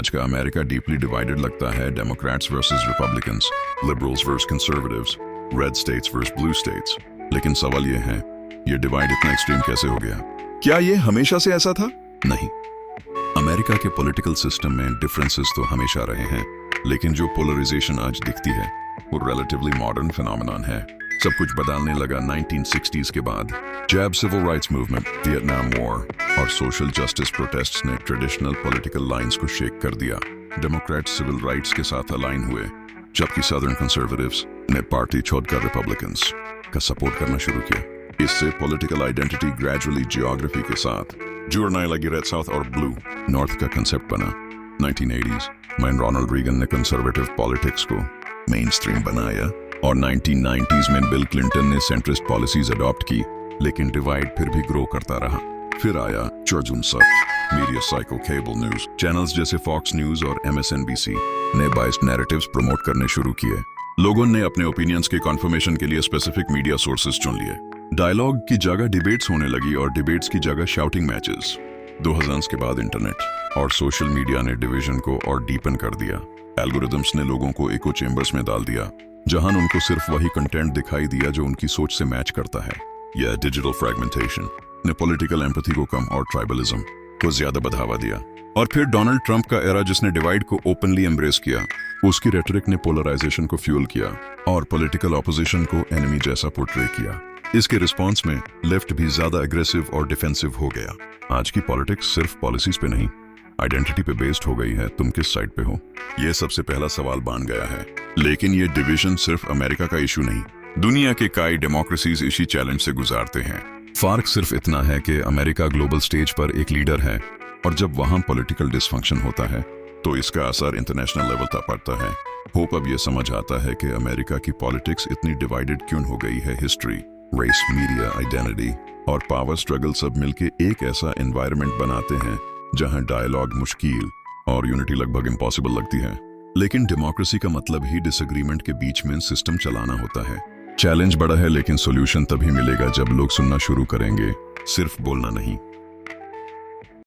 आज का America deeply divided लगता है, Democrats versus Republicans, liberals versus conservatives, red states versus blue states. लेकिन सवाल ये है, ये डिवाइड इतना एक्सट्रीम कैसे हो गया? क्या ये हमेशा से ऐसा था? नहीं। अमेरिका के पॉलिटिकल सिस्टम में डिफरेंसेस तो हमेशा रहे हैं, लेकिन जो पोलराइजेशन आज दिखती है वो रिलेटिवली मॉडर्न फिनोमेनन है। सब कुछ बदलने लगा 1960s के बाद। जब civil rights movement, Vietnam war और सोशल जस्टिस प्रोटेस्ट्स ने ट्रेडिशनल पॉलिटिकल लाइंस को शेक कर दिया। डेमोक्रेट्स सिविल राइट्स के साथ अलाइन हुए, जबकि सदर्न कंजर्वेटिव्स ने पार्टी छोड़कर रिपब्लिकन्स का सपोर्ट करना शुरू किया। इससे पॉलिटिकल आइडेंटिटी ग्रेजुअली जियोग्राफी के साथ जुड़ने लगी। रेड साउथ और ब्लू नॉर्थ का कंसेप्ट बना। 1980s में रोनाल्ड रीगन ने कंजर्वेटिव पॉलिटिक्स को मेन स्ट्रीम बनाया और 1990s में बिल क्लिंटन ने सेंट्रिस्ट पॉलिसीज अडॉप्ट की, लेकिन डिवाइड फिर भी ग्रो करता रहा। फिर आया चर्जुन सख्त media psycho, cable news channels जैसे फॉक्स न्यूज और MSNBC ने बाइस्ड नैरेटिव्स प्रमोट करने शुरू किए। लोगों ने अपने ओपिनियंस के कन्फर्मेशन के लिए स्पेसिफिक मीडिया सोर्सेज चुन लिए। डायलॉग की जगह डिबेट्स होने लगी और डिबेट्स की जगह शाउटिंग मैचेस। 2000s के बाद इंटरनेट और सोशल मीडिया ने डिवीजन को और डीपन कर दिया। एल्गोरिथम्स ने लोगों को इको चेंबर्स में डाल दिया, जहां उनको सिर्फ वही कंटेंट दिखाई दिया जो उनकी सोच से मैच करता है। यह डिजिटल फ्रैगमेंटेशन ने पॉलिटिकल एम्पैथी को कम और ट्राइबलिज्म को ज्यादा बढ़ावा दिया। और फिर डोनाल्ड ट्रंप का एरा, जिसने डिवाइड को ओपनली एम्ब्रेस किया। उसकी रेटरिक ने पोलराइजेशन को फ्यूल किया और पॉलिटिकल ऑपोजिशन को एनिमी जैसा पोर्ट्रे किया। इसके रिस्पॉन्स में लेफ्ट भी ज्यादा एग्रेसिव और डिफेंसिव हो गया। आज की पॉलिटिक्स सिर्फ पॉलिसीज पे नहीं, आइडेंटिटी पे बेस्ड हो गई है। तुम किस साइड पे हो, ये सबसे पहला सवाल बन गया है। लेकिन ये डिवीजन सिर्फ अमेरिका का इशू नहीं, दुनिया के कई डेमोक्रेसीज इसी चैलेंज से गुजारते हैं। फर्क सिर्फ इतना है कि अमेरिका ग्लोबल स्टेज पर एक लीडर है, और जब वहां पॉलिटिकल डिसफंक्शन होता है तो इसका असर इंटरनेशनल लेवल तक पड़ता है। होप अब ये समझ आता है कि अमेरिका की पॉलिटिक्स इतनी डिवाइडेड क्यों हो गई है। हिस्ट्री, रेस, मीडिया, आइडेंटिटी और पावर स्ट्रगल सब मिलके एक ऐसा एनवायरनमेंट बनाते हैं जहां डायलॉग मुश्किल और यूनिटी लगभग इम्पॉसिबल लगती है। लेकिन डेमोक्रेसी का मतलब ही डिसएग्रीमेंट के बीच में सिस्टम चलाना होता है। चैलेंज बड़ा है, लेकिन सॉल्यूशन तभी मिलेगा जब लोग सुनना शुरू करेंगे, सिर्फ बोलना नहीं।